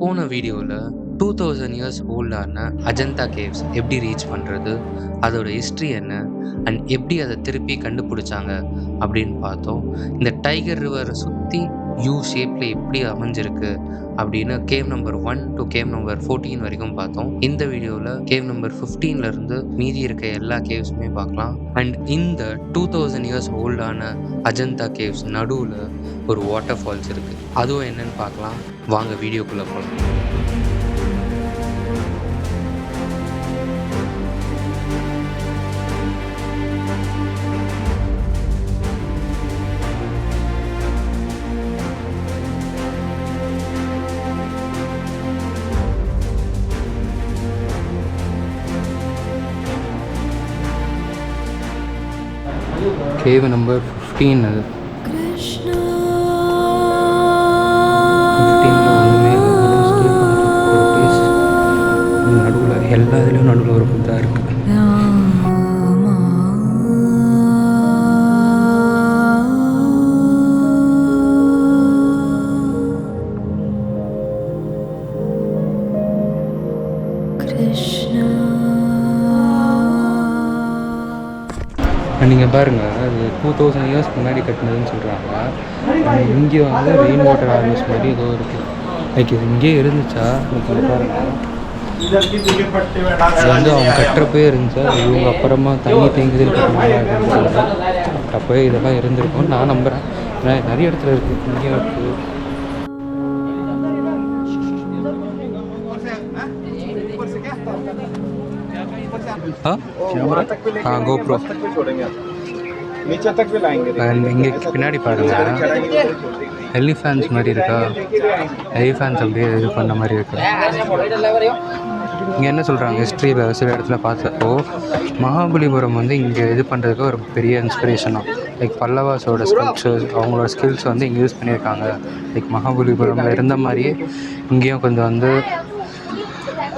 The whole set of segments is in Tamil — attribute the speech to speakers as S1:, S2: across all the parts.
S1: போன வீடியோவில் 2000 இயர்ஸ் ஓல்டான அஜந்தா கேவ்ஸ் எப்படி ரீச் பண்ணுறது, அதோட ஹிஸ்ட்ரி என்ன, அண்ட் எப்படி அதை திருப்பி கண்டுபிடிச்சாங்க அப்படின்னு பார்த்தோம். இந்த டைகர் ரிவரை சுற்றி யூ ஷேப்பில் எப்படி அமைஞ்சிருக்கு அப்படின்னு cave number 1 to cave number 14 வரைக்கும் பார்த்தோம். இந்த வீடியோவில் கேவ் நம்பர் 15லேருந்து மீதி இருக்க எல்லா கேவ்ஸுமே பார்க்கலாம். அண்ட் இந்த 2000 இயர்ஸ் ஓல்டான அஜந்தா கேவ்ஸ் நடுவில் ஒரு வாட்டர் ஃபால்ஸ் இருக்குது. அதுவும் என்னன்னு பார்க்கலாம். வாங்க வீடியோக்குள்ளே போகலாம். கேவ் நம்பர் 15 அது 15ல் ஒன்றுமே ஸ்டே பண்ணுறதுக்கு ஒரு பிளேஸ் நடுவில், எல்லா இதுலேயும் நடுவில் ஒரு புத்தா இருக்குது. நீங்கள் பாருங்கள், அது 2000 இயர்ஸ் முன்னாடி கட்டினதுன்னு சொல்கிறாங்க. இங்கே வந்து ரெயின் வாட்டர் ஹார்வெஸ்ட் மாதிரி ஏதோ இருக்குது. லைக் இது இங்கேயே இருந்துச்சா நீங்கள் பாருங்கள். அது வந்து அவங்க கட்டுறப்பே இருந்துச்சா, இவங்க அப்புறமா தண்ணி தேங்குதுன்னு கட்டினாங்க. அப்போயே இதெல்லாம் இருந்திருக்கும்னு நான் நம்புகிறேன். ஏன்னா நிறைய இடத்துல இருக்குது, இங்கேயும் இருக்குது. GoPro இங்கே பின்னாடி பாருங்க, எலிஃபேன்ஸ் மாதிரி இருக்கா. எலிஃபேன்ஸ் அப்படியே இது பண்ண மாதிரி இருக்கு. இங்கே என்ன சொல்கிறாங்க, ஹிஸ்ட்ரியில் சில இடத்துல பார்த்தப்போ மகாபலிபுரம் வந்து இங்கே இது பண்ணுறதுக்கு ஒரு பெரிய இன்ஸ்பிரேஷனாக. லைக் பல்லவாஸோட ஸ்கல்ப்சர்ஸ், அவங்களோட ஸ்கில்ஸ் வந்து இங்கே யூஸ் பண்ணியிருக்காங்க. லைக் மகாபலிபுரமில் இருந்த மாதிரியே இங்கேயும் கொஞ்சம் வந்து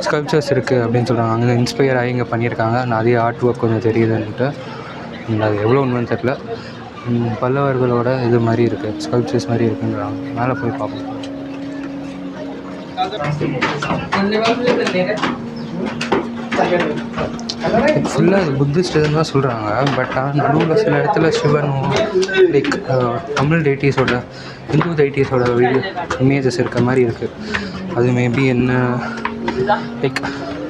S1: ஸ்கல்ப்சர்ஸ் இருக்குது அப்படின்னு சொல்கிறாங்க. அங்கே இன்ஸ்பயர் ஆகி இங்கே பண்ணியிருக்காங்க. நிறைய ஆர்ட் ஒர்க் கொஞ்சம் தெரியுதுன்ட்டு. அது எவ்வளோ உண்மைன்னு தெரியல. பல்லவர்களோட இது மாதிரி இருக்குது, ஸ்கல்ப்சர்ஸ் மாதிரி இருக்குன்றாங்க. மேலே போய் பார்ப்போம். ஃபுல்லாக அது புத்திஸ்ட் இதுன்னு தான் சொல்கிறாங்க. பட் ஆனால் நடுவில் சில இடத்துல சிவனும் லைக் தமிழ் டெய்ட்டிஸோட, இந்து டெய்ட்டிஸோட வீடியோ இமேஜஸ் இருக்க மாதிரி இருக்குது. அது மேபி என்ன லைக்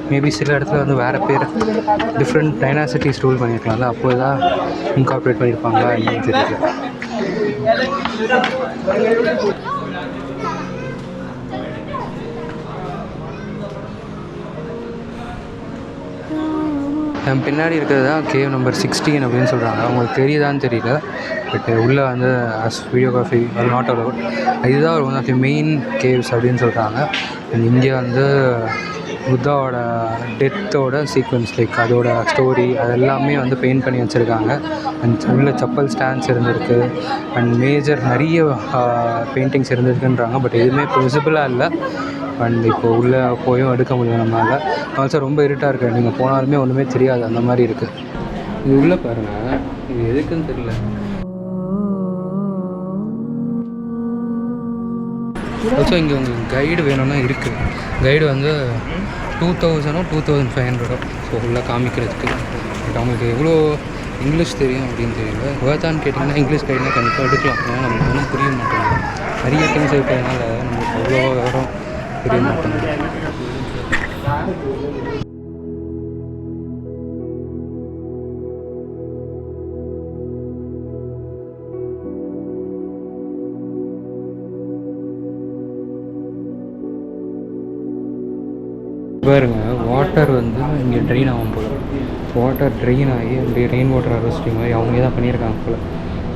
S1: மேபி சில இடத்துல வந்து வேறு பேர் டிஃப்ரெண்ட் டைனாசிட்டிஸ் ரூல் பண்ணியிருக்கலாம்ல, அப்போ தான் இன்கார்பரேட் பண்ணியிருப்பாங்களா என்னன்னு தெரியல. என் பின்னாடி இருக்கிறது தான் கேவ் நம்பர் 16 அப்படின்னு சொல்கிறாங்க. அவங்களுக்கு தெரியுதான்னு தெரியல. பட் உள்ளே வந்து வீடியோகிராஃபி நாட் அலவுட். இதுதான் ஒரு one of the main caves அப்படின்னு சொல்கிறாங்க. அண்ட் இங்கே வந்து புத்தாவோட டெத்தோட சீக்வன்ஸ், லைக் அதோட ஸ்டோரி அதெல்லாமே வந்து பெயிண்ட் பண்ணி வச்சுருக்காங்க. அண்ட் உள்ள செப்பல் ஸ்டாண்ட்ஸ் இருந்திருக்கு. அண்ட் மேஜர் நிறைய பெயிண்டிங்ஸ் இருந்திருக்குன்றாங்க. பட் எதுவுமே விசிபிளாக இல்லை. அண்ட் இப்போது உள்ளே போயும் எடுக்க முடியும் நம்மளால். ஆல்சோ ரொம்ப இருட்டாக இருக்குது. நீங்கள் போனாலுமே ஒன்றுமே தெரியாது, அந்த மாதிரி இருக்குது. இது உள்ளே பாருங்கள், இது எதுக்குன்னு தெரியல. ஆல்சோ இங்கே உங்களுக்கு கைடு வேணும்னா இருக்குது. கைடு வந்து 2000 2500 ஸோ உள்ளே காமிக்கிறதுக்கு. பட் அவங்களுக்கு எவ்வளோ இங்கிலீஷ் தெரியும் அப்படின்னு தெரியல. வேர்த்தான்னு கேட்டிங்கன்னா இங்கிலீஷ் கைடுனா கண்டிப்பாக எடுக்கலாம். ஏன்னா நமக்கு ஒன்றும் புரிய மாட்டேங்குது. நிறைய திங்ஸ் இருக்கிறதுனால நம்மளுக்கு அவ்வளோ விவரம் புரிய மாட்டேங்குது. பாருங்க, வாட்டர் வந்து இங்கே ட்ரெயின் ஆகும் போல். வாட்டர் ட்ரெயின் ஆகி அப்படியே ரெயின் வாட்டர் ஹார்வெஸ்டிங் மாதிரி அவங்களே தான் பண்ணியிருக்காங்க போல்.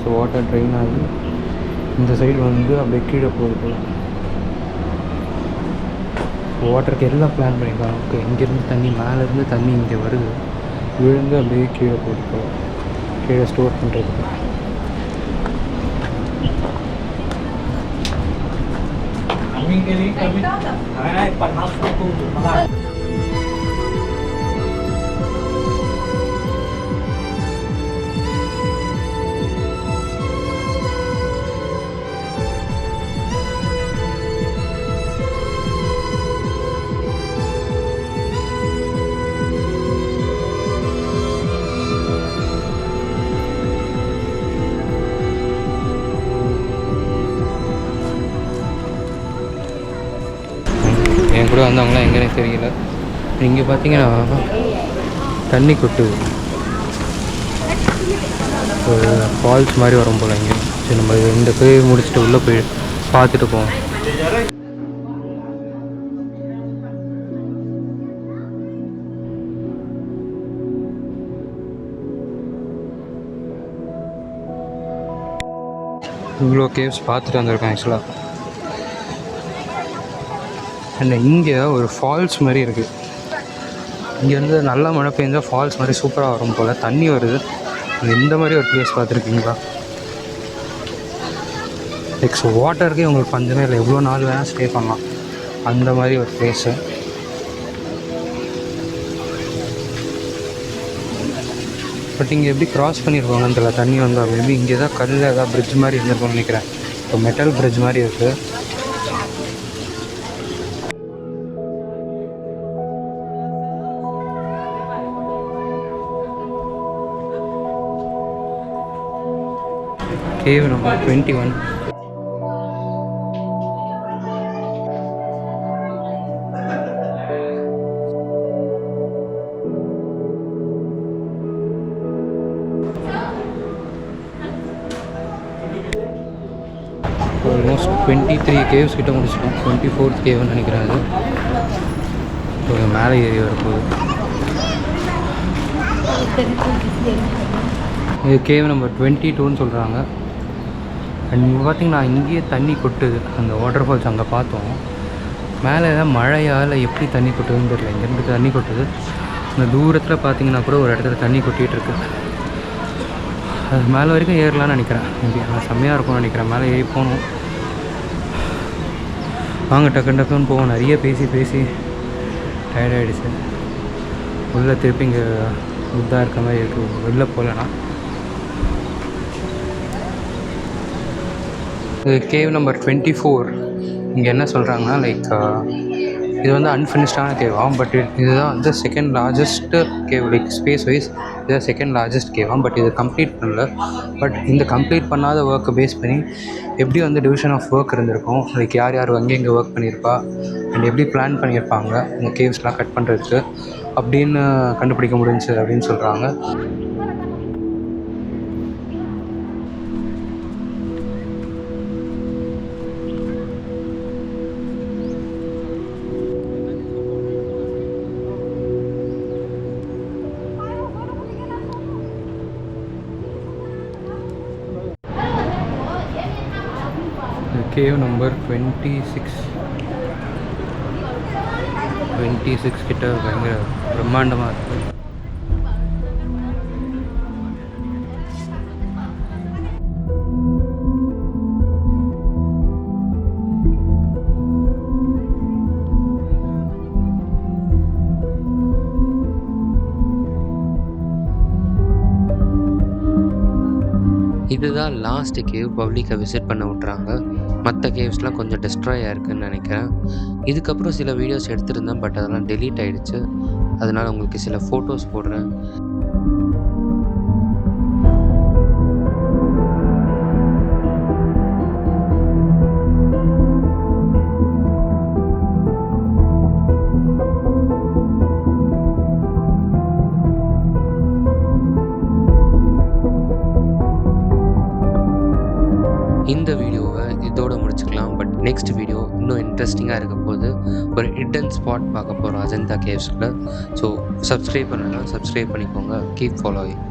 S1: ஸோ வாட்டர் ட்ரெயின் ஆகி இந்த சைடு வந்து அப்படியே கீழே போகுது போல். வாட்டருக்கு எல்லாம் பிளான் பண்ணியிருக்காங்க. ஓகே, இங்கேருந்து தண்ணி, மேலேருந்து தண்ணி இங்கே வருது, விழுந்து அப்படியே கீழே போகுது போல், கீழே ஸ்டோர் பண்ணுறதுக்கு. என் கூட வந்தவங்களாம் எங்கேனே தெரியல. இங்கே பார்த்தீங்கன்னா தண்ணி கொட்டுது, ஒரு ஃபால்ஸ் மாதிரி வரும் போல் இங்கே. சரி, நம்ம இந்த பேர் முடிச்சுட்டு உள்ளே போய் பார்த்துட்டு போவோம். இவ்வளோ கேவ்ஸ் பார்த்துட்டு வந்திருக்கேன் ஆக்சுவலாக. அண்ட் இங்கே ஒரு ஃபால்ஸ் மாதிரி இருக்குது. இங்கேருந்து நல்லா மழை பெஞ்சால் ஃபால்ஸ் மாதிரி சூப்பராக வரும் போல், தண்ணி வருது. இந்த மாதிரி ஒரு ப்ளேஸ் பார்த்துருக்கீங்களா? லைக் வாட்டருக்கே உங்களுக்கு பஞ்சமே இல்லை, எவ்வளோ நாள் வேணால் ஸ்டே பண்ணலாம், அந்த மாதிரி ஒரு ப்ளேஸு. பட் இங்கே எப்படி க்ராஸ் பண்ணியிருப்பாங்கன்னு தெரியல, தண்ணி வந்தால். மேபி இங்கே தான் கல் ஏதாவது பிரிட்ஜ் மாதிரி இருந்திருக்கும்னு நினைக்கிறேன். இப்போ மெட்டல் பிரிட்ஜ் மாதிரி இருக்குது. Cave number 21. ஆல்மோஸ்ட் 23 கேவ்ஸ் கிட்ட முடிச்சிட்டோம். 24th கேவ்னு நினைக்கிறேன். அது இப்போ மேலே ஏறி வரப்போகுது. இது கேவ் நம்பர் 22ன்னு சொல்கிறாங்க. அண்ட் இங்கே பார்த்திங்கன்னா இங்கேயே தண்ணி கொட்டுது. அந்த வாட்டர் ஃபால்ஸ் அங்கே பார்த்தோம். மேலே தான் மழையால் எப்படி தண்ணி கொட்டுதுன்னு தெரியல. இங்கேருந்து தண்ணி கொட்டுது. இந்த தூரத்தில் பார்த்தீங்கன்னா கூட ஒரு இடத்துல தண்ணி கொட்டிகிட்ருக்கு. அது மேலே வரைக்கும் ஏறலான்னு நினைக்கிறேன். மேபி ஆனால் செம்மையாக இருக்கும்னு நினைக்கிறேன். மேலே ஏறி போகணும். வாங்க டக்குன்னு டக்குன்னு போவோம். நிறைய பேசி டயர்டாகிடுச்சு. உள்ளே திருப்பி இங்கே இதாக இருக்க மாதிரி இருக்குது. வெளில போகலன்னா இது கேவ் நம்பர் 24. இங்கே என்ன சொல்கிறாங்கன்னா, லைக் இது வந்து அன்ஃபினிஷ்டான கேவாம். பட் இதுதான் வந்து second largest cave. Like space wise இதுதான் செகண்ட் லார்ஜஸ்ட் கேவாம். பட் இது கம்ப்ளீட் பண்ணல. பட் இந்த கம்ப்ளீட் பண்ணாத ஒர்க்கை பேஸ் பண்ணி எப்படி வந்து டிவிஷன் ஆஃப் ஒர்க் இருந்திருக்கும், லைக் யார் எங்கே ஒர்க் பண்ணியிருப்பா, அண்ட் எப்படி பிளான் பண்ணியிருப்பாங்க இந்த கேவ்ஸ்லாம் கட் பண்ணுறதுக்கு அப்படின்னு கண்டுபிடிக்க முடிஞ்சுச்சு அப்படின்னு சொல்கிறாங்க. கேவ் நம்பர் 26 கிட்ட பயங்கர பிரம்மாண்டமாக இருக்குது. இதுதான் லாஸ்ட் கேவ் பப்ளிக்கை விசிட் பண்ண விட்றாங்க. மற்ற கேவ்ஸ்லாம் கொஞ்சம் டெஸ்ட்ராய் ஆயிருக்குன்னு நினைக்கிறேன். இதுக்கப்புறம் சில வீடியோஸ் எடுத்திருந்தேன், பட் அதெல்லாம் டெலீட் ஆகிடுச்சு. அதனால் உங்களுக்கு சில ஃபோட்டோஸ் போடுறேன். இந்த வீடியோவை இதோடு முடிச்சுக்கலாம். பட் நெக்ஸ்ட் வீடியோ இன்னும் இன்ட்ரெஸ்டிங்காக இருக்க போது ஒரு ஹிடன் ஸ்பாட் பார்க்க போகிறோம் அஜந்தா கேவ்ஸில். ஸோ சப்ஸ்கிரைப் பண்ணலாம், சப்ஸ்கிரைப் பண்ணிக்கோங்க. Keep following.